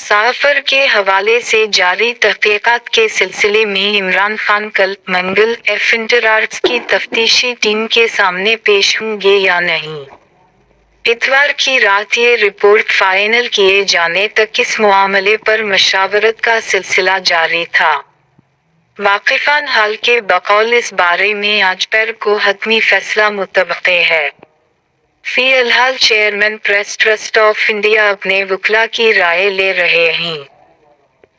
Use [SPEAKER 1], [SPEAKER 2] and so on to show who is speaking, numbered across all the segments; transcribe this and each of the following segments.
[SPEAKER 1] साफर के हवाले से जारी तहकीकात के सिलसिले में इमरान खान कल मंगल एफिंटरार्ट्स की तफ्तीशी टीम के सामने पेश होंगे या नहीं। इतवार की रात ये रिपोर्ट फाइनल किए जाने तक इस मामले पर मशावरत का सिलसिला जारी था। वाकिफान हाल के बकौल इस बारे में आज पैर को हतमी फैसला मुतवक्के है। फिलहाल chairman press trust of India अपने वकला की राय ले रहे हैं।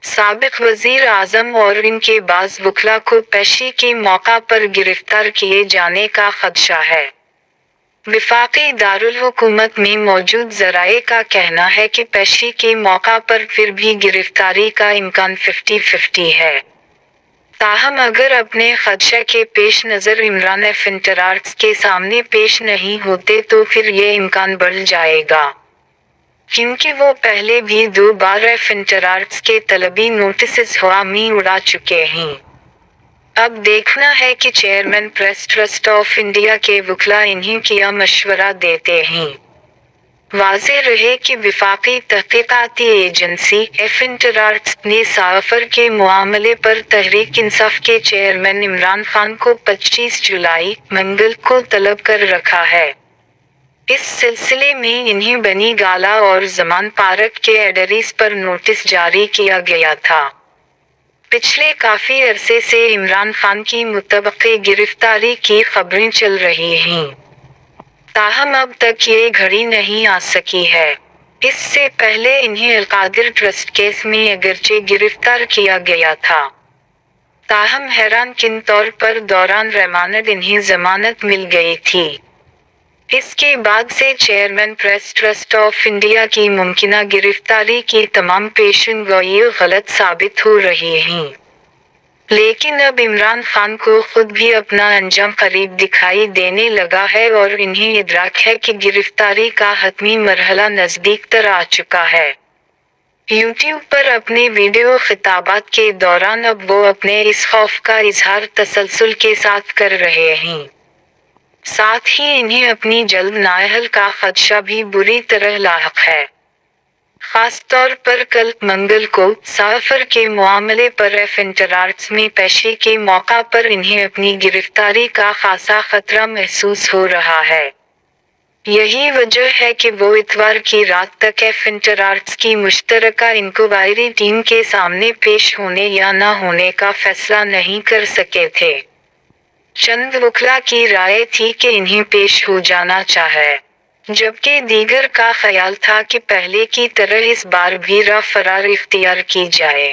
[SPEAKER 1] साबिक वजीर आजम और इनके बाज वकला को पेशी के मौका पर गिरफ्तार किए जाने का खदशा है। विफाकी दारुल हुकूमत में मौजूद जराए का कहना है कि पेशी के मौका पर फिर भी गिरफ्तारी का इम्कान 50-50 है। ताहम अगर अपने खदशे के पेश नज़र इमरान एफिंटरार्ट्स के सामने पेश नहीं होते तो फिर ये इम्कान बढ़ जाएगा, क्योंकि वो पहले भी 2 बार एफिंटरार्ट्स के तलबी नोटिस हवा में उड़ा चुके हैं। अब देखना है कि chairman press trust of India के वकला इन्हें क्या मशवरा देते हैं। वाज़ेह रहे कि विफाकी तहकीकाती एजेंसी एफिंटरार्ट्स ने साफर के मामले पर तहरीक इंसाफ के चेयरमैन इमरान खान को 25 जुलाई मंगल को तलब कर रखा है। इस सिलसिले में इन्हें बनी गाला और जमान पार्क के एड्रेस पर नोटिस जारी किया गया था। पिछले काफ़ी अरसे से इमरान खान की मुतवक्के गिरफ्तारी की खबरें चल रही हैं, ताहम अब तक ये घड़ी नहीं आ सकी है। इससे पहले इन्हें अलकादिर ट्रस्ट केस में अगरचे गिरफ्तार किया गया था, ताहम हैरान किन तौर पर दौरान रिमांड इन्हें जमानत मिल गई थी। इसके बाद से chairman press trust of India की मुमकिना गिरफ्तारी की तमाम पेशेनगोई गलत साबित हो रही हैं। लेकिन अब इमरान खान को खुद भी अपना अंजाम करीब दिखाई देने लगा है और इन्हें इदराक है कि गिरफ्तारी का हतमी मरहला नज़दीक तर आ चुका है। यूट्यूब पर अपने वीडियो खिताबात के दौरान अब वो अपने इस खौफ का इजहार तसलसल के साथ कर रहे हैं। साथ ही इन्हें अपनी जल्द नाअहल का खदशा भी बुरी तरह लाहक है। खास तौर पर कल मंगल को साफर के मामले पर एफिंटरार्ट्स में पेशी के मौका पर इन्हें अपनी गिरफ्तारी का खासा खतरा महसूस हो रहा है। यही वजह है कि वो इतवार की रात तक एफिंटरार्ट्स की मुश्तरका इंक्वायरी टीम के सामने पेश होने या न होने का फैसला नहीं कर सके थे। चंद वकला की राय थी कि इन्हें पेश हो जाना चाहिए, जबकि दीगर का ख्याल था कि पहले की तरह इस बार भी राह फरार इख्तियार की जाए।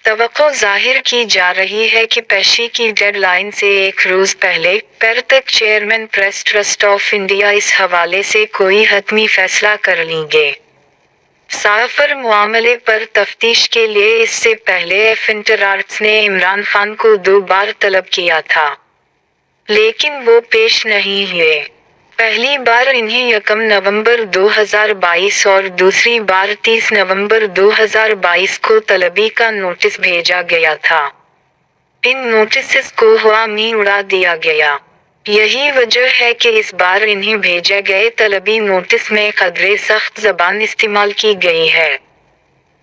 [SPEAKER 1] तवक्को जाहिर की जा रही है कि पेशी की डेडलाइन से एक रोज पहले पैर तक chairman press trust of India इस हवाले से कोई हतमी फैसला कर लेंगे। साफर मामले पर तफ्तीश के लिए इससे पहले एफिंटरार्ट्स ने इमरान खान को 2 बार तलब किया था, लेकिन वो पेश नहीं हुए। पहली बार इन्हें 1 नवंबर 2022 और दूसरी बार 30 नवंबर 2022 को तलबी का नोटिस भेजा गया था। इन नोटिस को हवा में उड़ा दिया गया। यही वजह है कि इस बार इन्हें भेजे गए तलबी नोटिस में कदरे सख्त ज़बान इस्तेमाल की गई है।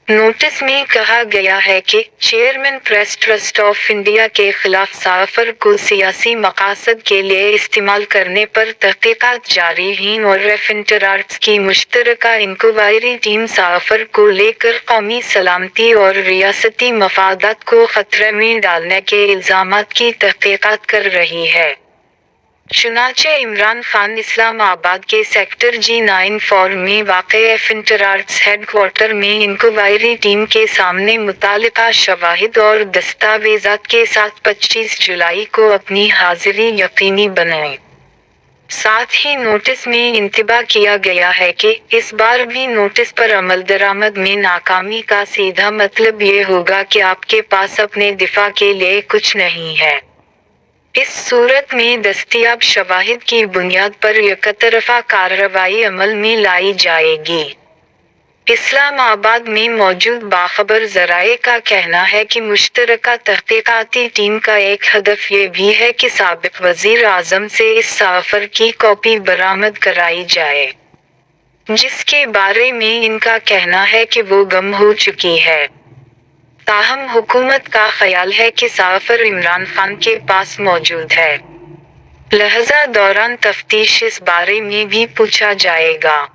[SPEAKER 1] नोटिस में कहा गया है कि chairman press trust of India के खिलाफ साफर को सियासी मकासद के लिए इस्तेमाल करने पर तहकीकात जारी हैं और एफिंटरार्ट्स की मुश्तरका इंक्वायरी टीम साफर को लेकर कौमी सलामती और रियासती मफादात को खतरे में डालने के इल्ज़ामात की तहकीकात कर रही है। चुनाचे इमरान खान इस्लामाबाद के सेक्टर G9 4 में वाक़े एफिंटरार्ट्स हेडक्वार्टर में इंक्वायरी टीम के सामने मुतालिका शवाहिद और दस्तावेज़ात के साथ 25 जुलाई को अपनी हाजिरी यकीनी बनाएं। साथ ही नोटिस में इंतबा किया गया है कि इस बार भी नोटिस पर अमल दरामद में नाकामी का सीधा मतलब ये होगा कि आपके पास अपने दिफा के लिए कुछ नहीं है। इस सूरत में दस्तयाब शवाहिद की बुनियाद पर यकतरफा कार्रवाई अमल में लाई जाएगी। इस्लामाबाद में मौजूद बाखबर ज़राए का कहना है कि मुश्तरका तहकीकाती टीम का एक हदफ ये भी है कि साबिक वज़ीर आज़म से इस साफर की कॉपी बरामद कराई जाए। جس کے بارے میں ان کا کہنا ہے کہ وہ گم ہو چکی ہے۔ تاہم حکومت کا خیال ہے کہ سافر عمران خان کے پاس موجود ہے، لہذا دوران تفتیش اس بارے میں بھی پوچھا جائے گا۔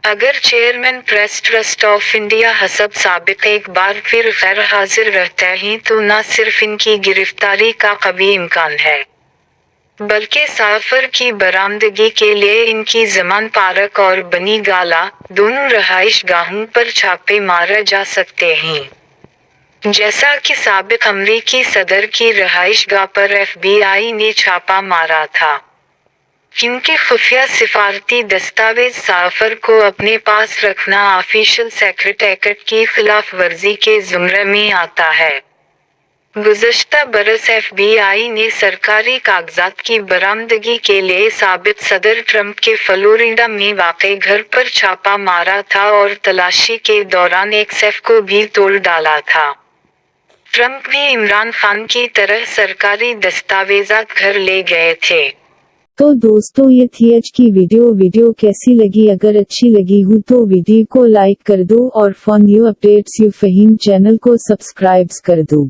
[SPEAKER 1] اگر chairman press trust of India حسب سابق ایک بار پھر غیر حاضر رہتے ہیں تو نہ صرف ان کی گرفتاری کا قوی امکان ہے، بلکہ سافر کی برآمدگی کے لیے ان کی زمان پارک اور بنی گالہ، دونوں رہائش گاہوں پر چھاپے مارے جا سکتے ہیں۔ جیسا کہ سابق امریکی صدر کی رہائش گاہ پر ایف بی آئی نے چھاپا مارا تھا، کیونکہ خفیہ سفارتی دستاویز سافر کو اپنے پاس رکھنا آفیشل سیکرٹ ایکٹ کی خلاف ورزی کے زمرے میں آتا ہے۔ گزشتہ برس ایف بی آئی نے سرکاری کاغذات کی برآمدگی کے لیے سابق صدر ٹرمپ کے فلوریڈا میں واقع گھر پر چھاپا مارا تھا اور تلاشی کے دوران ایک سیف کو بھی توڑ ڈالا تھا۔ ٹرمپ بھی عمران خان کی طرح سرکاری دستاویزات گھر لے گئے تھے۔
[SPEAKER 2] تو دوستو یہ تھی آج کی ویڈیو کیسی لگی؟ اگر اچھی لگی ہو تو ویڈیو کو لائک کر دو اور for new updates U Faheem channel کو سبسکرائب کر دو۔